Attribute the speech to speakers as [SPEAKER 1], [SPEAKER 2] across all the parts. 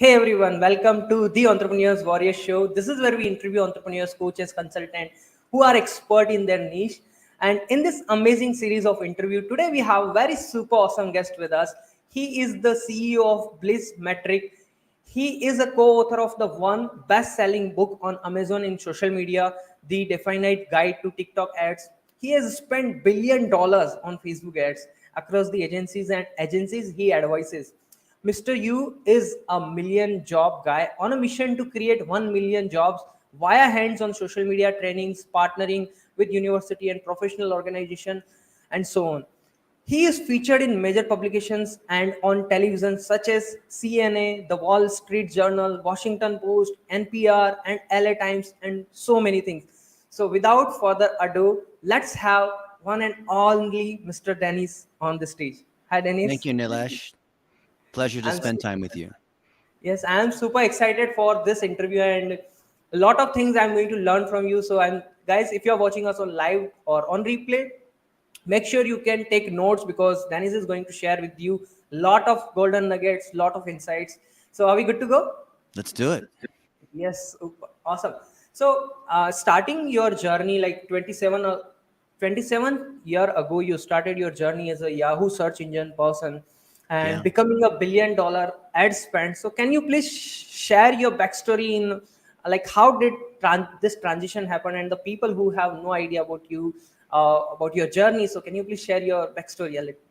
[SPEAKER 1] Hey everyone, welcome to the Entrepreneurs Warrior Show. This is where we interview entrepreneurs, coaches, consultants who are expert in their niche. And in this amazing series of interview, today we have a very super awesome guest with us. He is the CEO of BlitzMetrics. He is a co-author of the one best-selling book on Amazon in social media, The Definite Guide to TikTok Ads. He has spent $1 billion on Facebook ads across the agencies he advises. Mr. Yu is a million job guy on a mission to create 1 million jobs via hands on social media trainings, partnering with university and professional organization, and so on. He is featured in major publications and on television such as CNA, The Wall Street Journal, Washington Post, NPR, and LA Times, and so many things. So, without further ado, let's have one and only Mr. Dennis on the stage. Hi,
[SPEAKER 2] Thank
[SPEAKER 1] Dennis.
[SPEAKER 2] you, Nilesh. Pleasure to
[SPEAKER 1] I'm
[SPEAKER 2] spend time with you.
[SPEAKER 1] Yes, I am super excited for this interview and a lot of things I'm going to learn from you. So, I'm guys, if you're watching us on live or on replay, make sure you can take notes because Dennis is going to share with you a lot of golden nuggets, lot of insights. So, are we good to go?
[SPEAKER 2] Let's do it.
[SPEAKER 1] Yes, awesome. So, starting your journey like 27 year ago, you started your journey as a Yahoo search engine person and
[SPEAKER 2] Yeah.
[SPEAKER 1] becoming $1 billion ad spend. So, can you please share your backstory in like how did this transition happen and the people who have no idea about your journey? So, can you please share your backstory a little?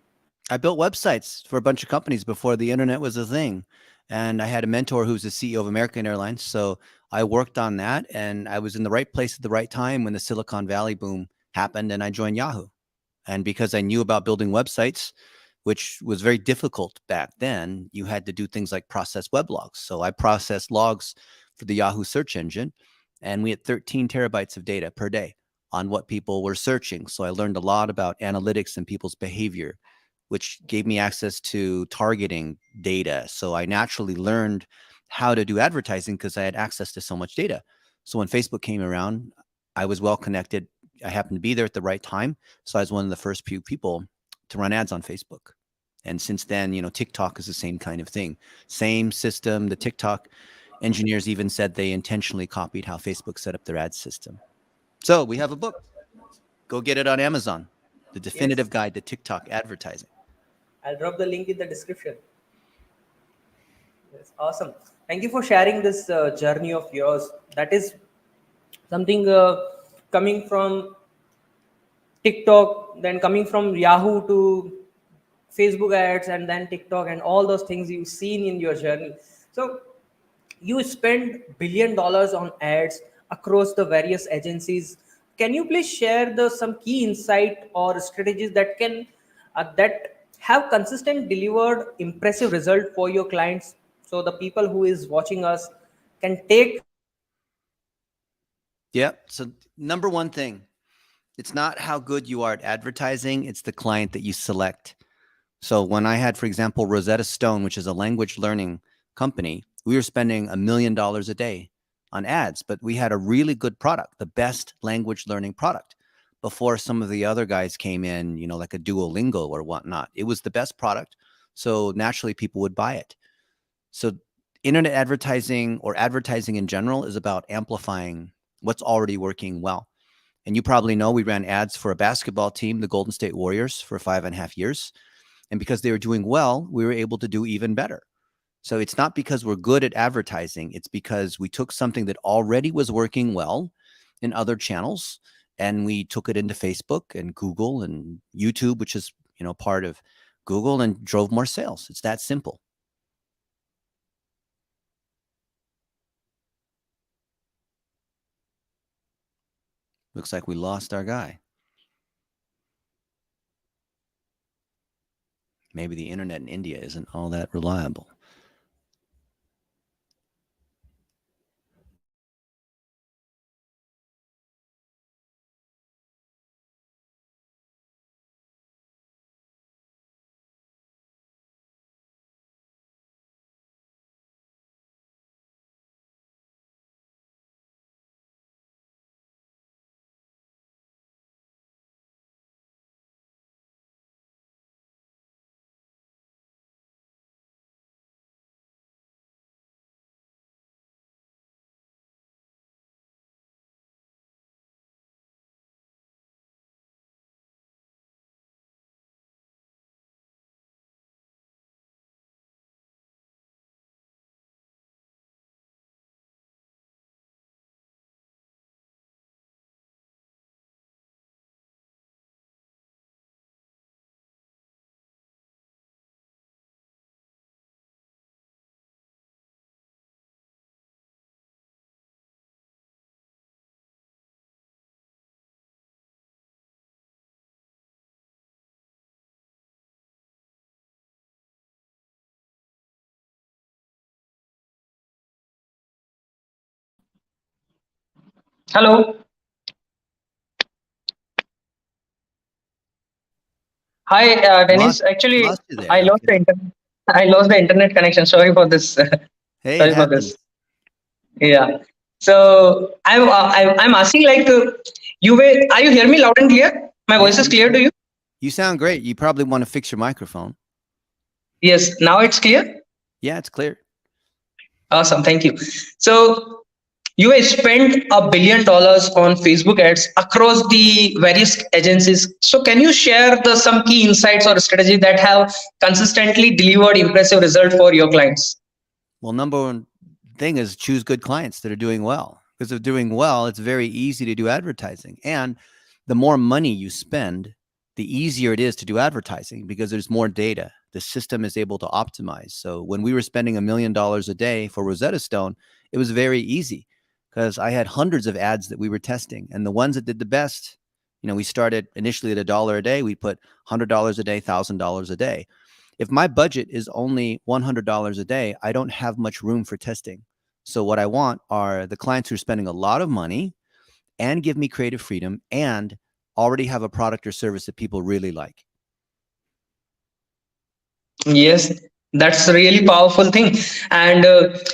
[SPEAKER 2] I built websites for a bunch of companies before the internet was a thing. And I had a mentor who's the CEO of American Airlines. So I worked on that and I was in the right place at the right time when the Silicon Valley boom happened and I joined Yahoo. And because I knew about building websites, which was very difficult back then, you had to do things like process web logs. So I processed logs for the Yahoo search engine, and we had 13 terabytes of data per day on what people were searching. So I learned a lot about analytics and people's behavior, which gave me access to targeting data. So I naturally learned how to do advertising because I had access to so much data. So when Facebook came around, I was well connected. I happened to be there at the right time. So I was one of the first few people to run ads on Facebook. And since then, TikTok is the same kind of thing. Same system. The TikTok engineers even said they intentionally copied how Facebook set up their ad system. So we have a book. Go get it on Amazon. The
[SPEAKER 1] Yes,
[SPEAKER 2] Definitive Guide to TikTok Advertising.
[SPEAKER 1] I'll drop the link in the description. Yes, awesome. Thank you for sharing this journey of yours. That is something coming from TikTok, then coming from Yahoo to Facebook ads, and then TikTok, and all those things you've seen in your journey. So you spend $1 billion on ads across the various agencies. Can you please share the some key insight or strategies that have consistent delivered impressive result for your clients, so the people who is watching us can take.
[SPEAKER 2] Yep. So, number one thing, it's not how good you are at advertising, it's the client that you select. So, when I had, for example, Rosetta Stone, which is a language learning company, we were spending $1 million a day on ads, but we had a really good product, the best language learning product before some of the other guys came in, like a Duolingo or whatnot. It was the best product. So, naturally, people would buy it. So, internet advertising or advertising in general is about amplifying what's already working well. And you probably know we ran ads for a basketball team, the Golden State Warriors, for 5.5 years. And because they were doing well, we were able to do even better. So it's not because we're good at advertising, it's because we took something that already was working well in other channels and we took it into Facebook and Google and YouTube, which is, part of Google, and drove more sales. It's that simple. Looks like we lost our guy. Maybe the internet in India isn't all that reliable.
[SPEAKER 3] Hello. Hi, Dennis.
[SPEAKER 2] Lost
[SPEAKER 3] Actually,
[SPEAKER 2] lost you
[SPEAKER 3] I
[SPEAKER 2] there.
[SPEAKER 3] lost the
[SPEAKER 2] Okay.
[SPEAKER 3] internet. I lost the internet connection. Sorry for this.
[SPEAKER 2] Hey, it
[SPEAKER 3] Sorry for
[SPEAKER 2] happens.
[SPEAKER 3] this. Yeah. So I'm asking like you will are you hear me loud and clear? My
[SPEAKER 2] Yeah,
[SPEAKER 3] voice is clear to you?
[SPEAKER 2] you sound great. You probably want to fix your microphone.
[SPEAKER 3] Yes. Now it's clear.
[SPEAKER 2] Yeah, it's clear.
[SPEAKER 3] Awesome. Thank you. So you have spent $1 billion on Facebook ads across the various agencies. So can you share the some key insights or strategy that have consistently delivered impressive result for your clients?
[SPEAKER 2] Well, number one thing is choose good clients that are doing well. Because if doing well, it's very easy to do advertising. And the more money you spend, the easier it is to do advertising because there's more data. The system is able to optimize. So when we were spending $1 million a day for Rosetta Stone, it was very easy because I had hundreds of ads that we were testing. And the ones that did the best, we started initially at $1 a day. We put $100 a day, $1,000 a day. If my budget is only $100 a day, I don't have much room for testing. So what I want are the clients who are spending a lot of money and give me creative freedom and already have a product or service that people really like.
[SPEAKER 3] Yes, that's a really powerful thing. And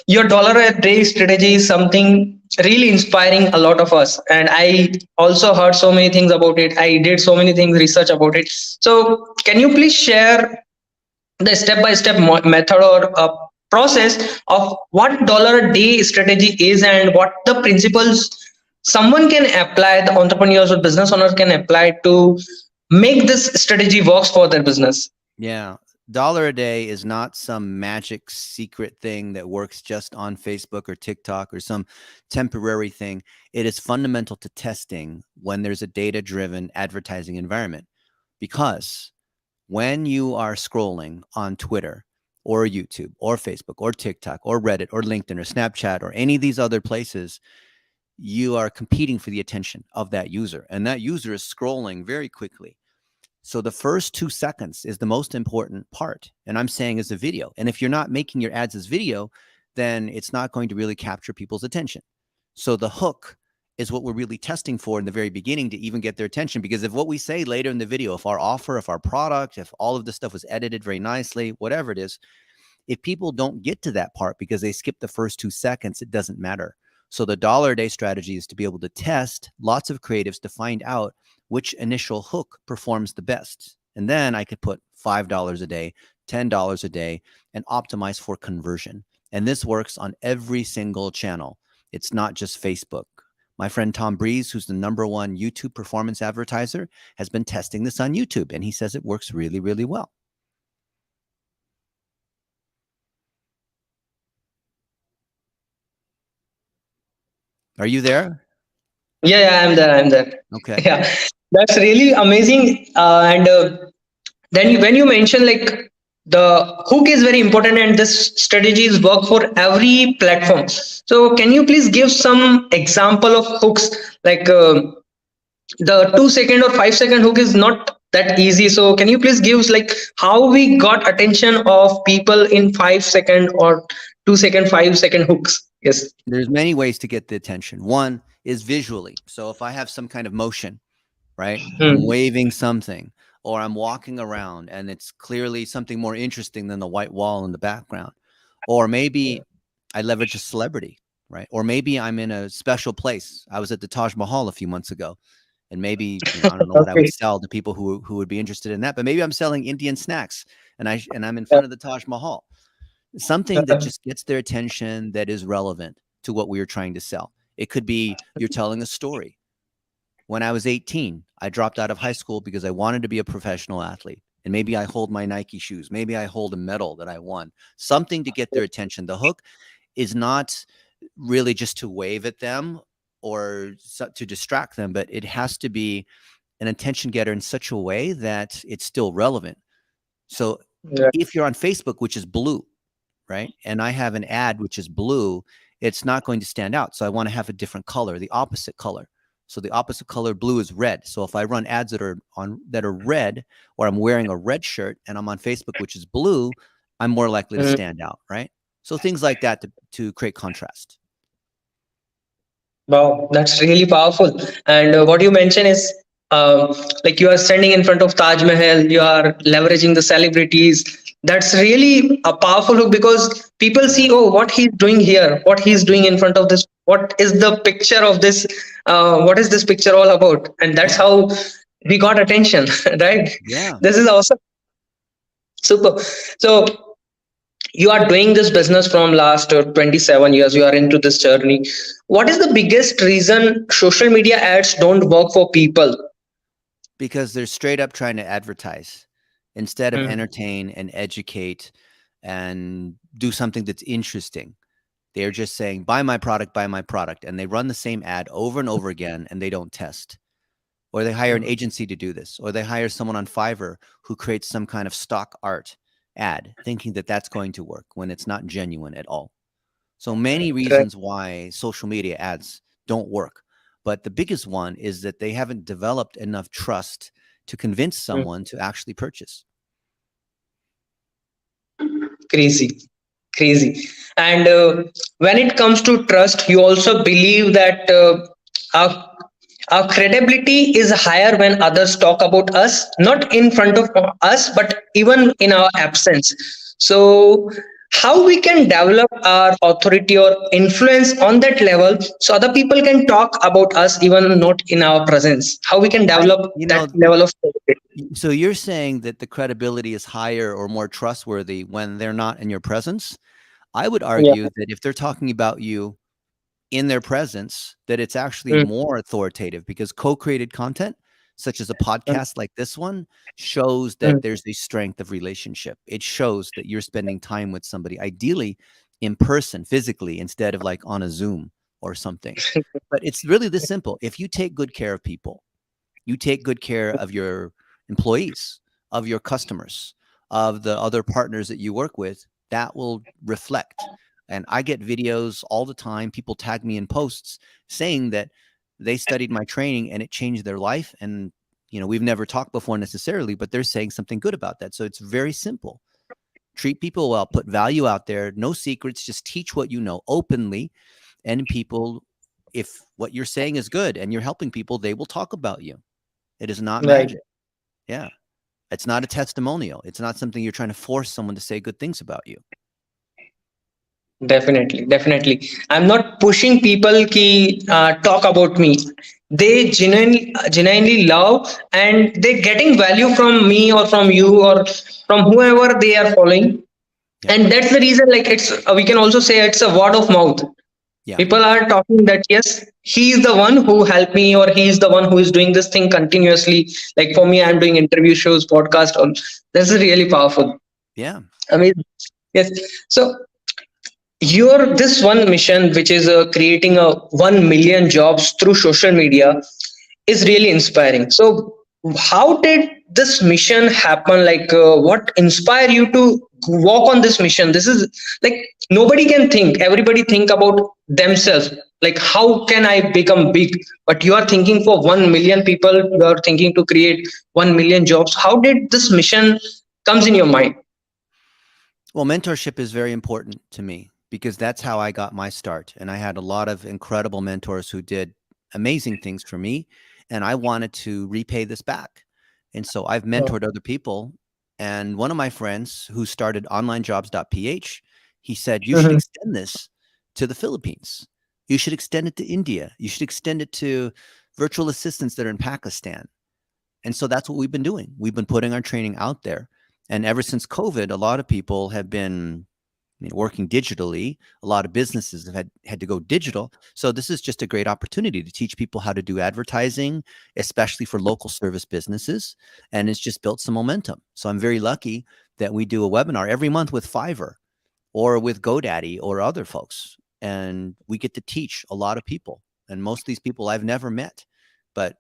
[SPEAKER 3] your dollar a day strategy is something really inspiring a lot of us. And I also heard so many things about it. I did so many things research about it. So can you please share the step by step method or process of what dollar a day strategy is and what the principles someone can apply, the entrepreneurs or business owners can apply to make this strategy works for their business?
[SPEAKER 2] Yeah. Dollar a day is not some magic secret thing that works just on Facebook or TikTok or some temporary thing. It is fundamental to testing when there's a data driven advertising environment because when you are scrolling on Twitter or YouTube or Facebook or TikTok or Reddit or LinkedIn or Snapchat or any of these other places, you are competing for the attention of that user. And that user is scrolling very quickly. So the first 2 seconds is the most important part. And I'm saying as a video. And if you're not making your ads as video, then it's not going to really capture people's attention. So the hook is what we're really testing for in the very beginning to even get their attention. Because if what we say later in the video, if our offer, if our product, if all of this stuff was edited very nicely, whatever it is, if people don't get to that part because they skip the first 2 seconds, it doesn't matter. So the dollar a day strategy is to be able to test lots of creatives to find out which initial hook performs the best. And then I could put $5 a day, $10 a day, and optimize for conversion. And this works on every single channel. It's not just Facebook. My friend Tom Breeze, who's the #1 YouTube performance advertiser, has been testing this on YouTube, and he says it works really, really well. Are you there?
[SPEAKER 3] Yeah, yeah, I'm there. I'm there.
[SPEAKER 2] Okay.
[SPEAKER 3] Yeah, that's really amazing. And then when you mention like the hook is very important, and this strategies work for every platform. So can you please give some example of hooks? Like the 2 second or 5 second hook is not that easy. So can you please give like how we got attention of people in 5 second or 2 second, 5 second hooks? Yes.
[SPEAKER 2] There's many ways to get the attention. One is visually. So if I have some kind of motion, right? I'm
[SPEAKER 3] Hmm.
[SPEAKER 2] waving something or I'm walking around and it's clearly something more interesting than the white wall in the background. Or maybe I leverage a celebrity, right? Or maybe I'm in a special place. I was at the Taj Mahal a few months ago. And maybe, I don't know what I would
[SPEAKER 3] Okay.
[SPEAKER 2] sell to people who would be interested in that, but maybe I'm selling Indian snacks and I'm in front of the Taj Mahal. Something that just gets their attention that is relevant to what we are trying to sell. It could be you're telling a story. When I was 18, I dropped out of high school because I wanted to be a professional athlete. And maybe I hold my Nike shoes. Maybe I hold a medal that I won. Something to get their attention. The hook is not really just to wave at them or to distract them, but it has to be an attention getter in such a way that it's still relevant. So
[SPEAKER 3] Yeah.
[SPEAKER 2] if you're on Facebook, which is blue, right? And I have an ad which is blue, it's not going to stand out. So I want to have a different color, the opposite color. So the opposite color blue is red. So if I run ads that are red, or I'm wearing a red shirt and I'm on Facebook, which is blue, I'm more likely to
[SPEAKER 3] Hmm.
[SPEAKER 2] stand out, right? So things like that to create contrast.
[SPEAKER 3] Wow, that's really powerful. And what you mentioned is like you are standing in front of Taj Mahal, you are leveraging the celebrities. That's really a powerful hook because people
[SPEAKER 2] Yeah.
[SPEAKER 3] see, oh, what he's doing here, what he's doing in front of this, what is the picture of this, what is this picture all about? And that's
[SPEAKER 2] Yeah.
[SPEAKER 3] how we got attention, right?
[SPEAKER 2] Yeah.
[SPEAKER 3] This is awesome. Super. So you are doing this business from last 27 years, you are into this journey. What is the biggest reason social media ads don't work for people?
[SPEAKER 2] Because they're straight up trying to advertise instead of
[SPEAKER 3] Hmm.
[SPEAKER 2] entertain and educate and do something that's interesting. They're just saying, buy my product. And they run the same ad over and over again and they don't test. Or they hire an agency to do this. Or they hire someone on Fiverr who creates some kind of stock art ad, thinking that that's going to work when it's not genuine at all. So many
[SPEAKER 3] Right.
[SPEAKER 2] reasons why social media ads don't work. But the biggest one is that they haven't developed enough trust to convince
[SPEAKER 3] Hmm.
[SPEAKER 2] someone to actually purchase.
[SPEAKER 3] Crazy, crazy. And when it comes to trust, you also believe that our our credibility is higher when others talk about us, not in front of us, but even in our absence. So how we can develop our authority or influence on that level so other people can talk about us even not in our presence, how we can
[SPEAKER 2] I,
[SPEAKER 3] develop
[SPEAKER 2] you
[SPEAKER 3] that
[SPEAKER 2] know,
[SPEAKER 3] level of credibility?
[SPEAKER 2] so you're saying that the credibility is higher or more trustworthy when they're not in your presence. I would
[SPEAKER 3] Yeah.
[SPEAKER 2] argue that if they're talking about you in their presence, that it's actually
[SPEAKER 3] Mm,
[SPEAKER 2] more authoritative because co-created content, such as a
[SPEAKER 3] mm,
[SPEAKER 2] podcast like this one, shows
[SPEAKER 3] mm.
[SPEAKER 2] that there's a strength of relationship. It shows that you're spending time with somebody, ideally in person, physically, instead of like on a Zoom or something. But it's really this simple. If you take good care of people, you take good care of your employees, of your customers, of the other partners that you work with, that will reflect. And I get videos all the time. People tag me in posts saying that they studied my training and it changed their life. And, we've never talked before necessarily, but they're saying something good about that. So it's very simple. Treat people well, put value out there, no secrets, just teach what you know openly. And people, if what you're saying is good and you're helping people, they will talk about you. It is not
[SPEAKER 3] Right.
[SPEAKER 2] magic. Yeah. It's not a testimonial. It's not something you're trying to force someone to say good things about you.
[SPEAKER 3] Definitely, definitely. I'm not pushing people ki talk about me. They genuinely love and they're getting value from me or from you or from whoever they are following.
[SPEAKER 2] Yeah.
[SPEAKER 3] And that's the reason, like it's we can also say it's a word of mouth.
[SPEAKER 2] Yeah.
[SPEAKER 3] People are talking that yes, he is the one who helped me or he is the one who is doing this thing continuously. Like for me, I'm doing interview shows, podcast. All this is really powerful.
[SPEAKER 2] Yeah.
[SPEAKER 3] I mean, yes. So your this one mission, which is creating a 1 million jobs through social media, is really inspiring. So how did this mission happen? Like what inspired you to walk on this mission? This is like nobody can think, everybody think about themselves, like how can I become big, but you are thinking for 1 million people, you are thinking to create 1 million jobs. How did this mission comes in your mind?
[SPEAKER 2] Well, mentorship is very important to me because that's how I got my start. And I had a lot of incredible mentors who did amazing things for me. And I wanted to repay this back. And so I've
[SPEAKER 3] Oh,
[SPEAKER 2] mentored other people. And one of my friends who started onlinejobs.ph, he said, you should
[SPEAKER 3] mhm.
[SPEAKER 2] extend this to the Philippines. You should extend it to India. You should extend it to virtual assistants that are in Pakistan. And so that's what we've been doing. We've been putting our training out there. And ever since COVID, a lot of people have been working digitally. A lot of businesses have had to go digital. So this is just a great opportunity to teach people how to do advertising, especially for local service businesses. And it's just built some momentum. So I'm very lucky that we do a webinar every month with Fiverr or with GoDaddy or other folks. And we get to teach a lot of people. And most of these people I've never met. But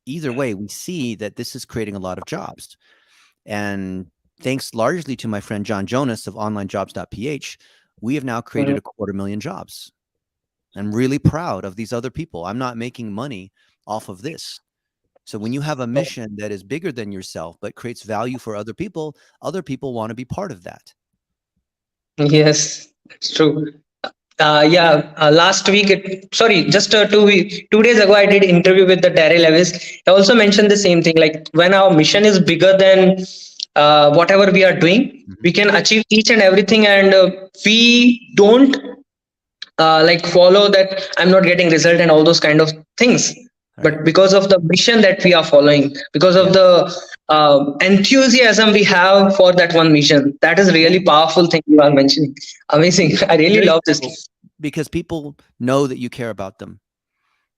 [SPEAKER 2] either way, we see that this is creating a lot of jobs. And thanks largely to my friend John Jonas of onlinejobs.ph, we have now created
[SPEAKER 3] Mhm.
[SPEAKER 2] 250,000 jobs. I'm really proud of these other people. I'm not making money off of this. So when you have a mission that is bigger than yourself but creates value for other people want to be part of that.
[SPEAKER 3] Yes, it's true. last week, sorry, just 2 days ago, I did interview with the Terry Levis. I also mentioned the same thing. Like when our mission is bigger than whatever we are doing,
[SPEAKER 2] Mhm.
[SPEAKER 3] we can achieve each and everything, and we don't like follow that I'm not getting result and all those kind of things.
[SPEAKER 2] Right.
[SPEAKER 3] But because of the mission that we are following, because of
[SPEAKER 2] Yeah.
[SPEAKER 3] the enthusiasm we have for that one mission, that is
[SPEAKER 2] Yeah.
[SPEAKER 3] really powerful thing you are mentioning. Amazing. I
[SPEAKER 2] It's
[SPEAKER 3] really
[SPEAKER 2] very
[SPEAKER 3] love this.
[SPEAKER 2] simple because people know that you care about them.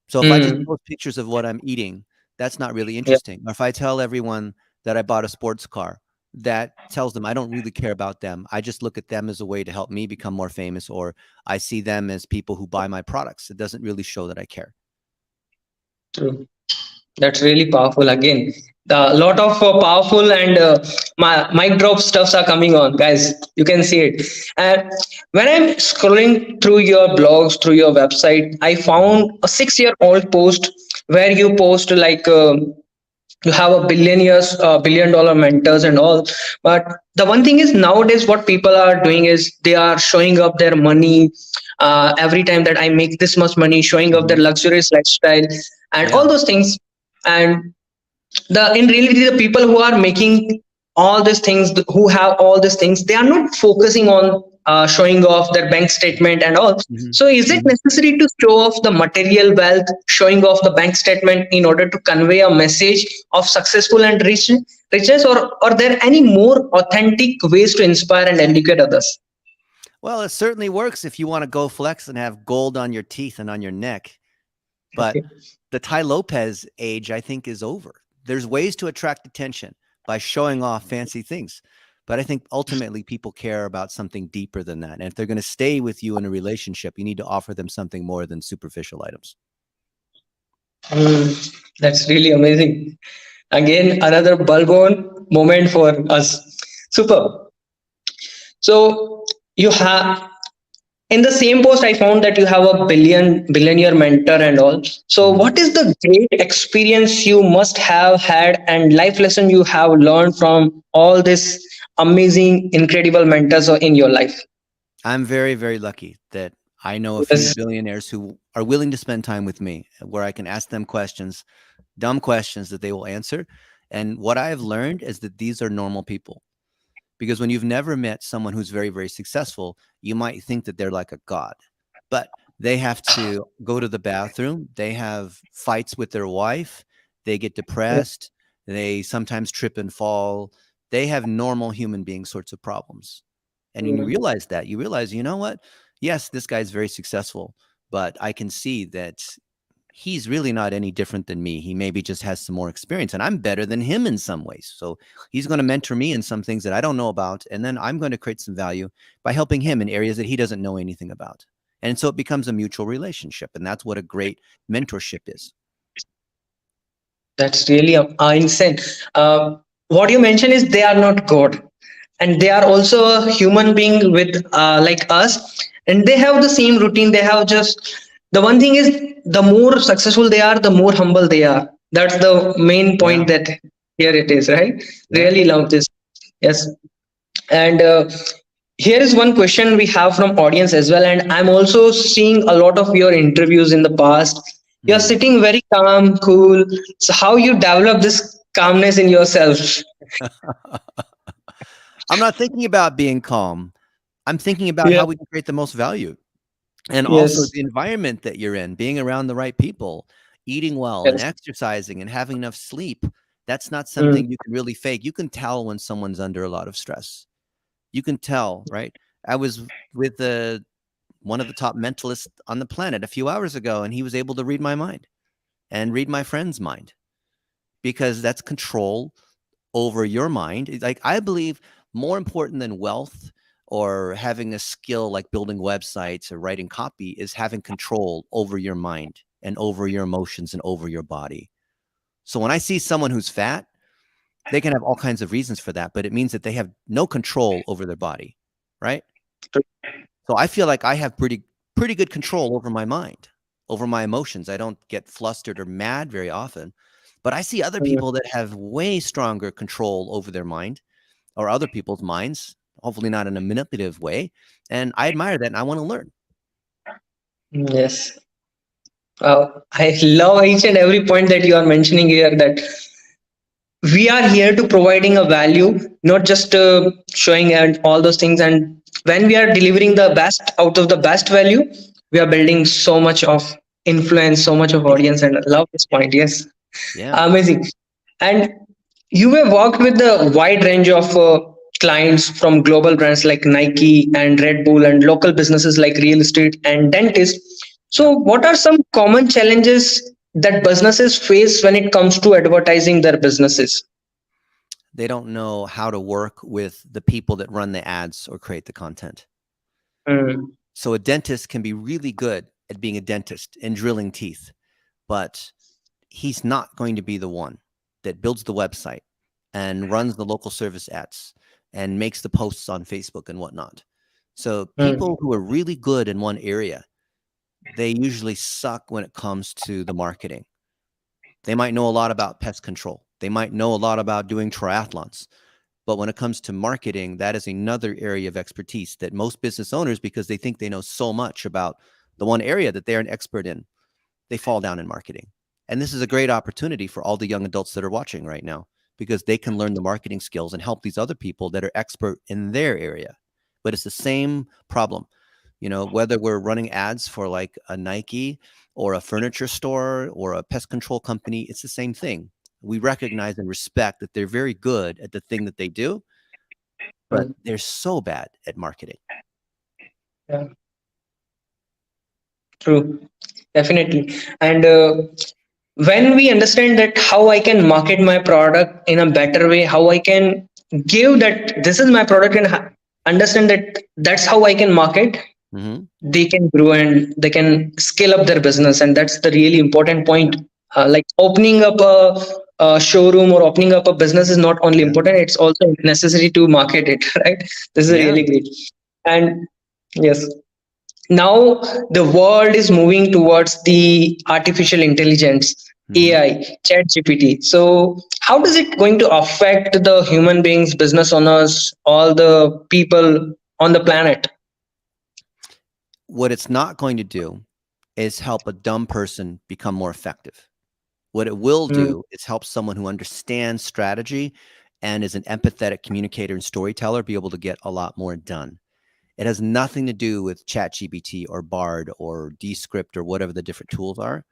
[SPEAKER 2] So if I just
[SPEAKER 3] Hmm.
[SPEAKER 2] post pictures of what I'm eating, that's not really
[SPEAKER 3] Yeah.
[SPEAKER 2] interesting. Or if I tell everyone that I bought a sports car, that tells them I don't really care about them. I just look at them as a way to help me become more famous, or I see them as people who buy my products. It doesn't really show that I care.
[SPEAKER 3] True. That's really powerful. Again, the lot of powerful and mic drop stuffs are coming on, guys. You can see it. And when I'm scrolling through your blogs, through your website, I
[SPEAKER 2] Mhm.
[SPEAKER 3] found a 6-year-old post where you post like you have a $1 billion mentors and all. But the one thing is nowadays, what people are doing is they are showing up their money. Every time that I make this much money, showing up their
[SPEAKER 2] Mhm.
[SPEAKER 3] luxurious lifestyle and all
[SPEAKER 2] Yeah.
[SPEAKER 3] those things. And the in reality, the people who are making all these things, who have all these things, they are not focusing on showing off their bank statement and all.
[SPEAKER 2] Mhm.
[SPEAKER 3] So is it
[SPEAKER 2] Mhm.
[SPEAKER 3] necessary to show off the material wealth, showing off the bank statement in order to convey a message of successful and riches, or are there any more authentic ways to inspire and educate others?
[SPEAKER 2] Well, it certainly works if you want to go flex and have gold on your teeth and on your neck. But
[SPEAKER 3] Okay.
[SPEAKER 2] the Ty Lopez age, I think, is over. There's ways to attract attention by showing off fancy things. But I think ultimately people care about something deeper than that. And if they're going to stay with you in a relationship, you need to offer them something more than superficial items.
[SPEAKER 3] That's really amazing. Again, another bulb on moment for us. Super. So you have in the same post, I found that you have a billionaire mentor and all. So
[SPEAKER 2] Mhm.
[SPEAKER 3] what is the great experience you must have had and life lesson you have learned from all this amazing, incredible mentors in your life?
[SPEAKER 2] I'm very, very lucky that I know a few
[SPEAKER 3] Yes.
[SPEAKER 2] billionaires who are willing to spend time with me where I can ask them questions, dumb questions that they will answer. And what I have learned is that these are normal people. Because when you've never met someone who's very, very successful, you might think that they're like a god, but they have to go to the bathroom. They have fights with their wife. They get depressed. They sometimes trip and fall. They have normal human being sorts of problems. And when you realize that, you realize, you know what? Yes, this guy's very successful, but I can see that he's really not any different than me. He maybe just has some more experience, and I'm better than him in some ways. So he's going to mentor me in some things that I don't know about. And then I'm going to create some value by helping him in areas that he doesn't know anything about. And so it becomes a mutual relationship. And that's what a great mentorship is.
[SPEAKER 3] That's really insane. What you mentioned is they are not God, and they are also a human being with like us, and they have the same routine. They have just the one thing is the more successful they are, the more humble they are. That's the main
[SPEAKER 2] Yeah.
[SPEAKER 3] point that here it is, right?
[SPEAKER 2] Yeah.
[SPEAKER 3] Really love this. Yes, and here is one question we have from audience as well, and I'm also seeing a lot of your interviews in the past. You're
[SPEAKER 2] Mm.
[SPEAKER 3] sitting very calm, cool. So how you develop this calmness in yourself?
[SPEAKER 2] I'm not thinking about being calm. I'm thinking about
[SPEAKER 3] Yeah.
[SPEAKER 2] how we can create the most value. And also
[SPEAKER 3] Yes.
[SPEAKER 2] the environment that you're in, being around the right people, eating well and
[SPEAKER 3] Yes.
[SPEAKER 2] exercising and having enough sleep. That's not
[SPEAKER 3] Mm.
[SPEAKER 2] something you can really fake. You can tell when someone's under a lot of stress. You can tell, right? I was with one of the top mentalists on the planet a few hours ago, and he was able to read my mind and read my friend's mind because that's control over your mind. Like, I believe more important than wealth or having a skill like building websites or writing copy is having control over your mind and over your emotions and over your body. So when I see someone who's fat, they can have all kinds of reasons for that, but it means that they have no control over their body, right? So I feel like I have pretty good control over my mind, over my emotions. I don't get flustered or mad very often, but I see other
[SPEAKER 3] Mm.
[SPEAKER 2] people that have way stronger control over their mind or other people's minds, hopefully not in a manipulative way. And I admire that and I want to learn.
[SPEAKER 3] Yes. I love each and every point that you are mentioning here, that we are here to providing a value, not just showing and all those things. And when we are delivering the best out of the best value, we are building so much of influence, so much of audience. And I love this point. Yes.
[SPEAKER 2] Yeah.
[SPEAKER 3] Amazing. And you have worked with the wide range of clients, from global brands like Nike and Red Bull, and local businesses like real estate and dentists.
[SPEAKER 2] Yeah.
[SPEAKER 3] So what are some common challenges that businesses face when it comes to advertising their businesses?
[SPEAKER 2] They don't know how to work with the people that run the ads or create the content.
[SPEAKER 3] Mm,
[SPEAKER 2] So a dentist can be really good at being a dentist and drilling teeth, but he's not going to be the one that builds the website and runs the local service ads and makes the posts on Facebook and whatnot. So
[SPEAKER 3] mm,
[SPEAKER 2] people who are really good in one area, they usually suck when it comes to the marketing. They might know a lot about pest control. They might know a lot about doing triathlons. But when it comes to marketing, that is another area of expertise that most business owners, because they think they know so much about the one area that they're an expert in, they fall down in marketing. And this is a great opportunity for all the young adults that are watching right now, because they can learn the marketing skills and help these other people that are expert in their area. But it's the same problem. Whether we're running ads for like a Nike or a furniture store or a pest control company, it's the same thing. We recognize and respect that they're very good at the thing that they do, but
[SPEAKER 3] mm.
[SPEAKER 2] they're so bad at marketing.
[SPEAKER 3] Yeah, true. Definitely. And when we understand that how I can market my product in a better way, how I can give that this is my product, and understand that that's how I can market,
[SPEAKER 2] Mm-hmm.
[SPEAKER 3] they can grow and they can scale up their business. And that's the really important point. Like opening up a showroom or opening up a business is not only
[SPEAKER 2] Yeah.
[SPEAKER 3] important, it's also necessary to market it. Right. This is
[SPEAKER 2] Yeah.
[SPEAKER 3] really great. And yes, now the world is moving towards the artificial intelligence,
[SPEAKER 2] Mm-hmm.
[SPEAKER 3] AI, chat GPT. So how does it going to affect the human beings, business owners, all the people on the planet?
[SPEAKER 2] What it's not going to do is help a dumb person become more effective. What it will
[SPEAKER 3] Mm,
[SPEAKER 2] do is help someone who understands strategy and is an empathetic communicator and storyteller be able to get a lot more done. It has nothing to do with ChatGPT or Bard or Descript or whatever the different tools are.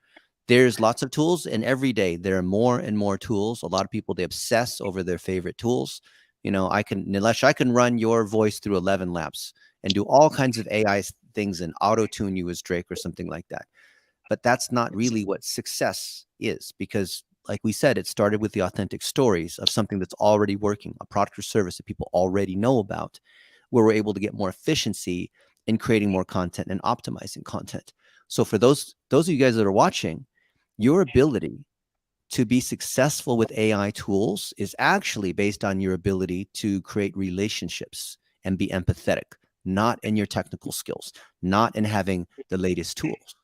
[SPEAKER 2] There's lots of tools, and every day there are more and more tools. A lot of people, they obsess over their favorite tools. Nilesh, I can run your voice through 11 laps and do all kinds of AI things and auto tune you as Drake or something like that. But that's not really what success is, because like we said, it started with the authentic stories of something that's already working, a product or service that people already know about, where we're able to get more efficiency in creating more content and optimizing content. So for those of you guys that are watching, your ability to be successful with AI tools is actually based on your ability to create relationships and be empathetic, not in your technical skills, not in having the latest tools.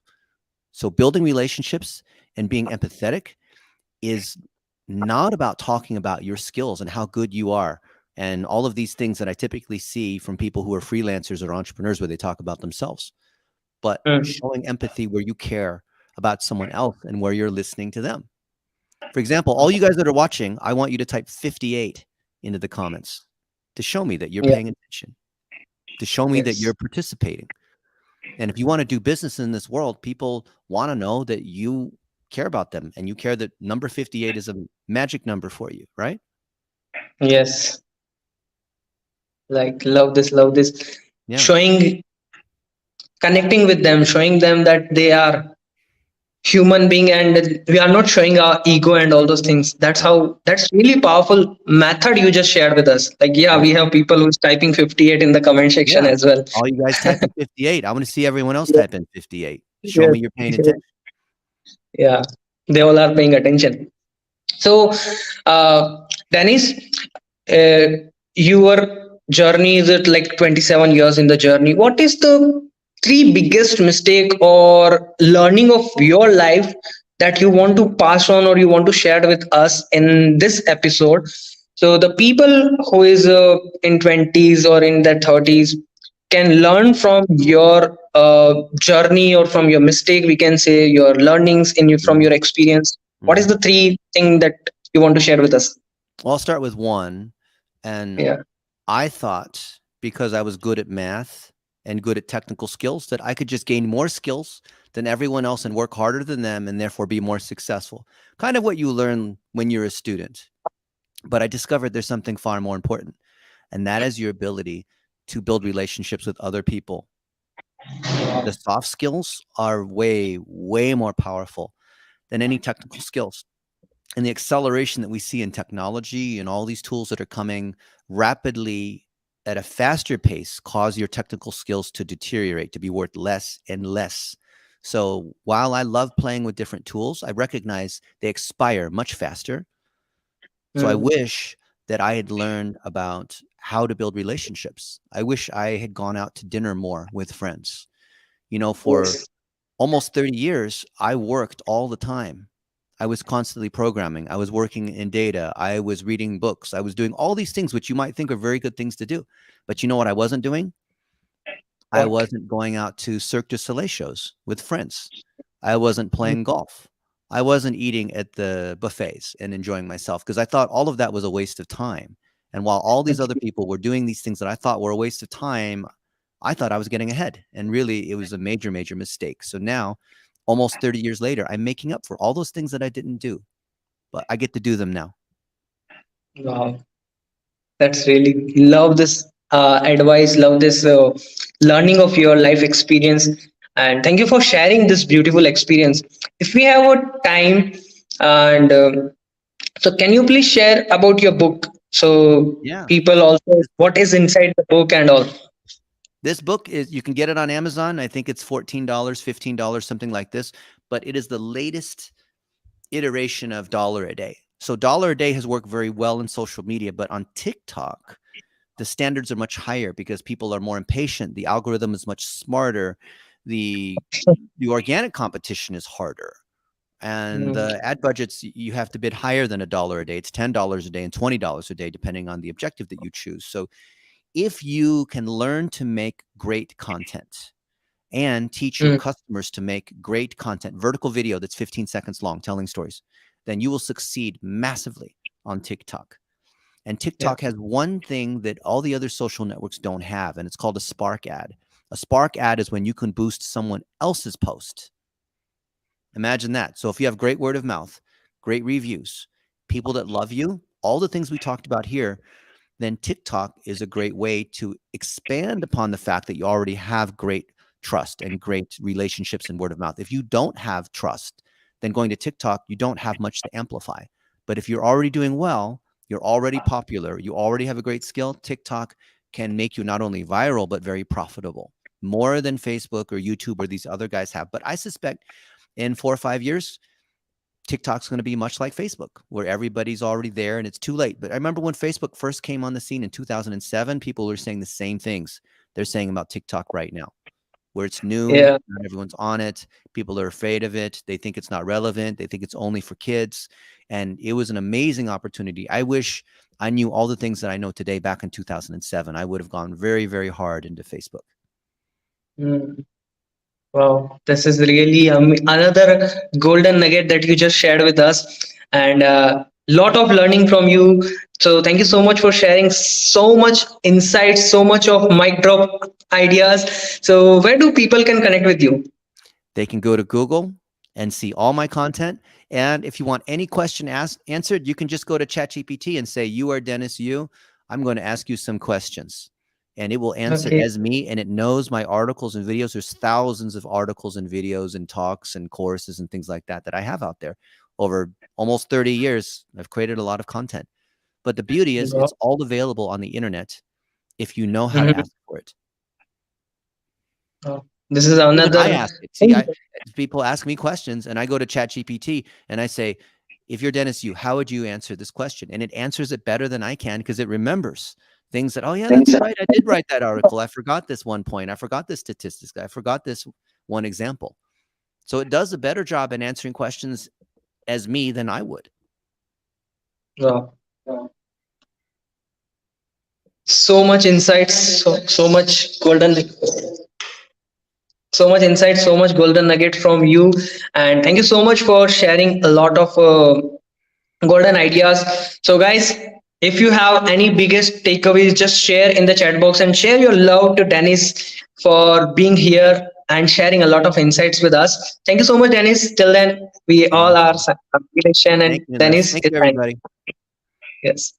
[SPEAKER 2] So building relationships and being empathetic is not about talking about your skills and how good you are and all of these things that I typically see from people who are freelancers or entrepreneurs where they talk about themselves, but
[SPEAKER 3] mm,
[SPEAKER 2] showing empathy where you care about someone else and where you're listening to them. For example, all you guys that are watching, I want you to type 58 into the comments to show me that you're
[SPEAKER 3] yeah.
[SPEAKER 2] paying attention, to show me that
[SPEAKER 3] Yes.
[SPEAKER 2] you're participating. And if you want to do business in this world, people want to know that you care about them and you care that number 58 is a magic number for you, right?
[SPEAKER 3] Yes. Like love this, love this.
[SPEAKER 2] Yeah.
[SPEAKER 3] Showing, connecting with them, showing them that they are human being, and we are not showing our ego and all those things. That's
[SPEAKER 2] Yeah.
[SPEAKER 3] how, that's really powerful method you just shared with us. Like, yeah,
[SPEAKER 2] Yeah.
[SPEAKER 3] we have people who's typing 58 in the comment section
[SPEAKER 2] Yeah.
[SPEAKER 3] as well.
[SPEAKER 2] All you guys type in 58. I want to see everyone else
[SPEAKER 3] Yeah.
[SPEAKER 2] type in 58. Show
[SPEAKER 3] Yes.
[SPEAKER 2] me you're paying
[SPEAKER 3] Yes.
[SPEAKER 2] attention.
[SPEAKER 3] Yeah. They all are paying attention. So, Dennis, uh, your journey is it like 27 years in the journey? What is the three biggest mistake or learning of your life that you want to pass on or you want to share with us in this episode? So the people who is in 20s or in their 30s can learn from your journey, or from your mistake, we can say your learnings in you from
[SPEAKER 2] Mhm,
[SPEAKER 3] your experience, what is
[SPEAKER 2] mhm.
[SPEAKER 3] the three thing that you want to share with us?
[SPEAKER 2] Well, I'll start with one. And
[SPEAKER 3] Yeah.
[SPEAKER 2] I thought because I was good at math and good at technical skills that I could just gain more skills than everyone else and work harder than them and therefore be more successful. Kind of what you learn when you're a student. But I discovered there's something far more important, and that is your ability to build relationships with other people. The soft skills are way, way more powerful than any technical skills. And the acceleration that we see in technology and all these tools that are coming rapidly at a faster pace cause your technical skills to deteriorate, to be worth less and less. So while I love playing with different tools, I recognize they expire much faster. So I
[SPEAKER 3] Mm.
[SPEAKER 2] wish that I had learned about how to build relationships. I wish I had gone out to dinner more with friends. For
[SPEAKER 3] Yes.
[SPEAKER 2] almost 30 years, I worked all the time. I was constantly programming. I was working in data. I was reading books. I was doing all these things, which you might think are very good things to do. But you know what I wasn't doing? I
[SPEAKER 3] What?
[SPEAKER 2] wasn't going out to Cirque du Soleil shows with friends. I wasn't
[SPEAKER 3] Mm.
[SPEAKER 2] playing golf. I wasn't eating at the buffets and enjoying myself because I thought all of that was a waste of time. And while all these other people were doing these things that I thought were a waste of time, I thought I was getting ahead. And really, it was a major, major mistake. So now, almost 30 years later, I'm making up for all those things that I didn't do, but I get to do them now.
[SPEAKER 3] Wow, that's really love this advice, love this learning of your life experience, and thank you for sharing this beautiful experience. If we have a time, and so can you please share about your book, so
[SPEAKER 2] Yeah.
[SPEAKER 3] people also
[SPEAKER 2] This book
[SPEAKER 3] what is inside the book and all?
[SPEAKER 2] This book is you can get it on Amazon. I think it's $14, $15, something like this, but it is the latest iteration of dollar a day. So dollar a day has worked very well in social media, but on TikTok, the standards are much higher because people are more impatient. The algorithm is much smarter. The the organic competition is harder. And
[SPEAKER 3] Mm.
[SPEAKER 2] the ad budgets, you have to bid higher than $1 a day. It's $10 a day and $20 a day, depending on the objective that you choose. So if you can learn to make great content and teach your
[SPEAKER 3] Mm.
[SPEAKER 2] customers to make great content, vertical video that's 15 seconds long, telling stories, then you will succeed massively on TikTok. And
[SPEAKER 3] Yeah.
[SPEAKER 2] TikTok has one thing that all the other social networks don't have, and it's called a spark ad. A spark ad is when you can boost someone else's post. Imagine that. So if you have great word of mouth, great reviews, people that love you, all the things we talked about here, then TikTok is a great way to expand upon the fact that you already have great trust and great relationships and word of mouth. If you don't have trust, then going to TikTok, you don't have much to amplify. But if you're already doing well, you're already popular, you already have a great skill, TikTok can make you not only viral, but very profitable, more than Facebook or YouTube or these other guys have. But I suspect in 4 or 5 years, TikTok's going to be much like Facebook, where everybody's already there and it's too late. But I remember when Facebook first came on the scene in 2007, people were saying the same things they're saying about TikTok right now, where it's new,
[SPEAKER 3] Yeah.
[SPEAKER 2] not everyone's on it, people are afraid of it, they think it's not relevant, they think it's only for kids. And it was an amazing opportunity. I wish I knew all the things that I know today back in 2007. I would have gone very, very hard into Facebook.
[SPEAKER 3] Mm. Wow, this is really another golden nugget that you just shared with us, and lot of learning from you. So thank you so much for sharing so much insights, so much of mic drop ideas. So where do people can connect with you?
[SPEAKER 2] They can go to Google and see all my content. And if you want any question answered, you can just go to ChatGPT and say, "You are Dennis Yu. I'm going to ask you some questions." And it will answer
[SPEAKER 3] Okay.
[SPEAKER 2] as me, and it knows my articles and videos. There's thousands of articles and videos and talks and courses and things like that that I have out there. Over almost 30 years, I've created a lot of content. But the beauty is
[SPEAKER 3] Wow.
[SPEAKER 2] it's all available on the internet if you know how to
[SPEAKER 3] Mhm.
[SPEAKER 2] ask for it.
[SPEAKER 3] Wow. This is
[SPEAKER 2] Even I
[SPEAKER 3] another
[SPEAKER 2] ask it. See,
[SPEAKER 3] thing.
[SPEAKER 2] I people ask me questions, and I go to ChatGPT and I say, "If you're Dennis Yu, how would you answer this question?" And it answers it better than I can because it remembers things that, "Oh yeah, that's right. I did write that article. I forgot this one point. I forgot this statistics. I forgot this one example." So it does a better job in answering questions as me than I would.
[SPEAKER 3] Wow. So much insights, so much golden. So much insight, so much golden nugget from you, and thank you so much for sharing a lot of golden ideas. So, guys, if you have any biggest takeaways, just share in the chat box and share your love to Dennis for being here and sharing a lot of insights with us. Thank you so much, Dennis. Till then, we all are
[SPEAKER 2] Awesome.
[SPEAKER 3] and
[SPEAKER 2] Thank you, Nilesh.
[SPEAKER 3] Dennis
[SPEAKER 2] Thank
[SPEAKER 3] is
[SPEAKER 2] you,
[SPEAKER 3] signing.
[SPEAKER 2] everybody.
[SPEAKER 3] Yes.